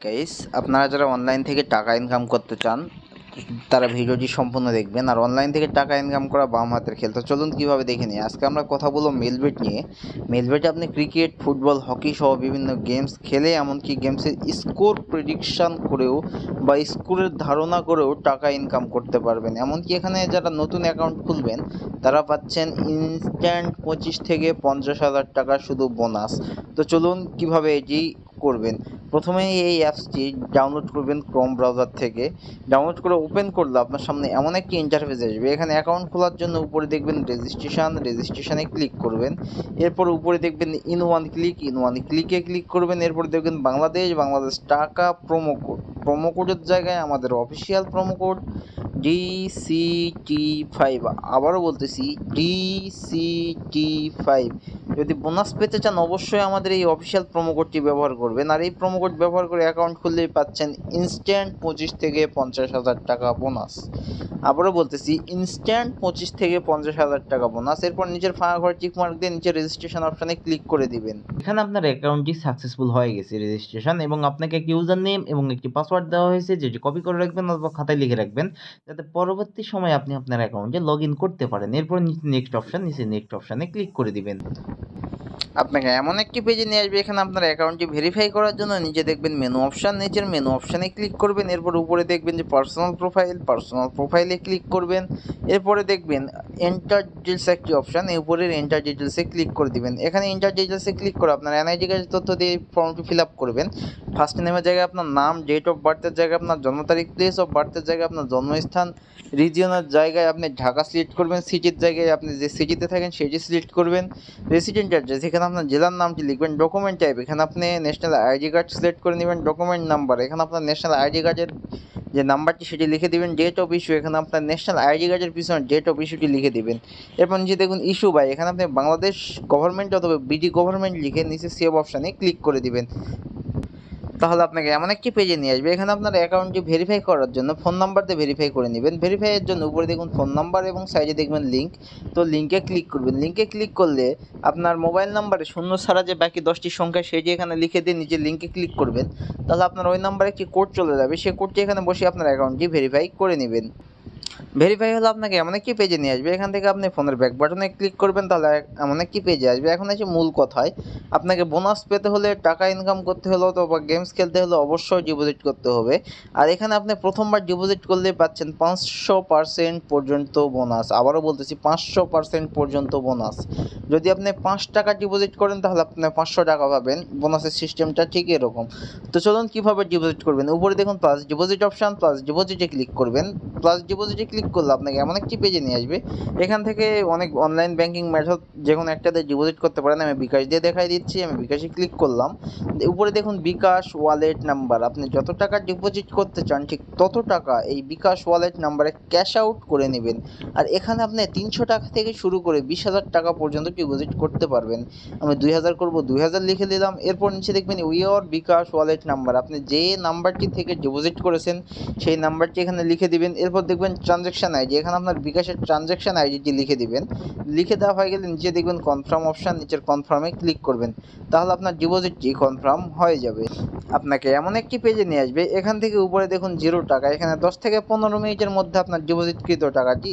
Guys, আপনারা যারা online থেকে টাকা ইনকাম করতে চান তারা ভিডিওটি সম্পূর্ণ দেখবেন। আর অনলাইন থেকে টাকা ইনকাম করা বাম হাতের খেল। তো চলুন কীভাবে দেখে নিই। আজকে আমরা কথা বলবো মেলবেট নিয়ে। মেলবেটে আপনি ক্রিকেট, ফুটবল, হকি সহ বিভিন্ন গেমস খেলে, এমনকি গেমসের স্কোর প্রেডিকশান করেও বা স্কোরের ধারণা করেও টাকা ইনকাম করতে পারবেন। এমনকি এখানে যারা নতুন অ্যাকাউন্ট খুলবেন তারা পাচ্ছেন ইনস্ট্যান্ট 25 থেকে 50,000 টাকা শুধু বোনাস। তো চলুন কীভাবে এটি করবেন। প্রথমেই এই অ্যাপসটি ডাউনলোড করবেন ক্রোম ব্রাউজার থেকে। ডাউনলোড করে ওপেন করলে আপনার সামনে এমন একটি ইন্টারফেস আসবে। এখানে অ্যাকাউন্ট খোলার জন্য উপরে দেখবেন রেজিস্ট্রেশনে ক্লিক করবেন। এরপর উপরে দেখবেন ইন ওয়ান ক্লিকে ক্লিক করবেন। এরপর দেখবেন বাংলাদেশ টাকা প্রোমো কোডের জায়গায় আমাদের অফিসিয়াল প্রোমো কোড DCT5। আবারও বলতেছি DCT5। যদি বোনাস পেতে চান অবশ্যই আমাদের এই অফিসিয়াল প্রোমো কোডটি ব্যবহার করবেন। আর এই প্রোমো কোড ব্যবহার করে অ্যাকাউন্ট খুললেই পাচ্ছেন ইনস্ট্যান্ট 25 থেকে 50,000 টাকা বোনাস। আবারও বলতেছি ইনস্ট্যান্ট 25 থেকে 50,000 টাকা বোনাস। এরপর নিচের ফাঁকা ঘরে টিক মার্ক দিয়ে নিচে রেজিস্ট্রেশন অপশানে ক্লিক করে দিবেন। এখানে আপনার অ্যাকাউন্টটি সাকসেসফুল হয়ে গেছে রেজিস্ট্রেশন, এবং আপনাকে একটি ইউজার নেম এবং একটি পাসওয়ার্ড দেওয়া হয়েছে, যেটি কপি করে রাখবেন অথবা খাতায় লিখে রাখবেন, যাতে পরবর্তী সময়ে আপনি আপনার অ্যাকাউন্টে লগ ইন করতে পারেন। এরপর নিচে নেক্সট অপশানে ক্লিক করে দিবেন। আপনাকে এমন একটি পেজে নিয়ে আসবে। এখানে আপনার অ্যাকাউন্টটি ভেরিফাই করার জন্য নিচে দেখবেন মেনু অপশান, নিচের মেনু অপশানে ক্লিক করবেন। এরপর উপরে দেখবেন যে পার্সোনাল প্রোফাইলে ক্লিক করবেন। এরপরে দেখবেন এন্টার ডিটেলস একটি অপশান, এই উপরের এন্টার ডিটেলসে ক্লিক করে দিবেন। এখানে এন্টার ডিটেলসে ক্লিক করে আপনার এনআইডি কার্ডের তথ্য দিয়ে ফর্মটি ফিল আপ করবেন। ফার্স্ট নেমের জায়গায় আপনার নাম, ডেট অফ বার্থের জায়গায় আপনার জন্ম তারিখ, প্লেস অফ বার্থের জায়গায় আপনার জন্মস্থান, রিজিয়নের জায়গায় আপনি ঢাকা সিলেক্ট করবেন, সিটির জায়গায় আপনি যে সিটিতে থাকেন সেটি সিলেক্ট করবেন, রেসিডেন্ট অ্যাড্রেস এখানে আপনার জেলার নামটি লিখবেন, ডকুমেন্ট টাইপ এখানে আপনি ন্যাশনাল আইডি কার্ড সিলেক্ট করে নেবেন, ডকুমেন্ট নাম্বার এখানে আপনার ন্যাশনাল আইডি কার্ডের যে নাম্বারটি সেটি লিখে দেবেন, ডেট অফ ইস্যু এখানে আপনার ন্যাশনাল আইডি কার্ডের পিছনে ডেট অফ ইস্যুটি লিখে দেবেন। এরপর নিচে দেখুন ইস্যু বাই, এখানে আপনি বাংলাদেশ গভর্নমেন্ট অথবা বিডি গভর্নমেন্ট লিখে নিচে সেভ অপশানে ক্লিক করে দিবেন। তাহলে আপনাকে এমন একটি পেজে নিয়ে আসবে। এখানে আপনার অ্যাকাউন্টটি ভেরিফাই করার জন্য ফোন নাম্বার দিয়ে ভেরিফাই করে নেবেন। ভেরিফাইয়ের জন্য উপরে দেখুন ফোন নাম্বার এবং সাইডে দেখবেন লিঙ্ক। তো লিঙ্কে ক্লিক করবেন। লিঙ্কে ক্লিক করলে আপনার মোবাইল নাম্বারে শূন্য ছাড়া যে বাকি 10টি সংখ্যা সেটি এখানে লিখে দিয়ে নিজে লিঙ্কে ক্লিক করবেন। তাহলে আপনার ওই নাম্বারে একটি কোড চলে যাবে। সেই কোডটি এখানে বসে আপনার অ্যাকাউন্টটি ভেরিফাই করে নেবেন। ভেরিফাই হলে আপনাকে এমন একটি পেজে নিয়ে আসবে। এখান থেকে আপনি ফোনের ব্যাক বাটনে ক্লিক করবেন, তাহলে এমন একটি পেজে আসবে। এখন এসে মূল কথায়, আপনাকে বোনাস পেতে হলে, টাকা ইনকাম করতে হলে অথবা গেমস খেলতে হলে অবশ্যই ডিপোজিট করতে হবে। আর এখানে আপনি প্রথমবার ডিপোজিট করলে পাচ্ছেন 500% পর্যন্ত বোনাস। আবারও বলতেছি 500% পর্যন্ত বোনাস। যদি আপনি 5 টাকা ডিপোজিট করেন তাহলে আপনি 500 টাকা পাবেন। বোনাসের সিস্টেমটা ঠিক এরকম। তো চলুন কীভাবে ডিপোজিট করবেন। উপরে দেখুন প্লাস ডিপোজিট অপশান, প্লাস ডিপোজিটে ক্লিক করবেন। প্লাস ডিপোজিটে ক্লিক করলে আপনাকে এমন একটি পেজে নিয়ে আসবে। এখান থেকে অনেক অনলাইন ব্যাংকিং মেথড যে কোনো একটাতে ডিপোজিট করতে পারেন। আমি বিকাশ দিয়ে দেখাই দিচ্ছি। আমি বিকাশে ক্লিক করলাম। উপরে দেখুন বিকাশ ওয়ালেট নাম্বার, আপনি যত টাকা ডিপোজিট করতে চান ঠিক তত টাকা এই বিকাশ ওয়ালেট নাম্বারে ক্যাশ আউট করে নেবেন। আর এখানে আপনি 300 টাকা থেকে শুরু করে 20,000 টাকা পর্যন্ত ডিপোজিট করতে পারবেন। আমি 2000 করব, 2000 লিখে দিলাম। এরপর নিচে দেখবেন ইউর বিকাশ ওয়ালেট নাম্বার, আপনি যে নাম্বারটি থেকে ডিপোজিট করেছেন সেই নাম্বারটি এখানে লিখে দিবেন। এরপর দেখবেন ট্রানজ্যাকশন আইডি, এখানে আপনার বিকাশের ট্রানজ্যাকশন আইডিটি লিখে দিবেন। লিখে দেওয়া হয়ে গেলে নিচে দেখবেন কনফার্ম অপশান, নিচের কনফার্মে ক্লিক করবেন। তাহলে আপনার ডিপোজিটটি কনফার্ম হয়ে যাবে। আপনাকে এমন একটি পেজে নিয়ে আসবে। এখান থেকে উপরে দেখুন 0 টাকা, এখানে 10 থেকে 15 মিনিটের মধ্যে আপনার ডিপোজিটকৃত টাকাটি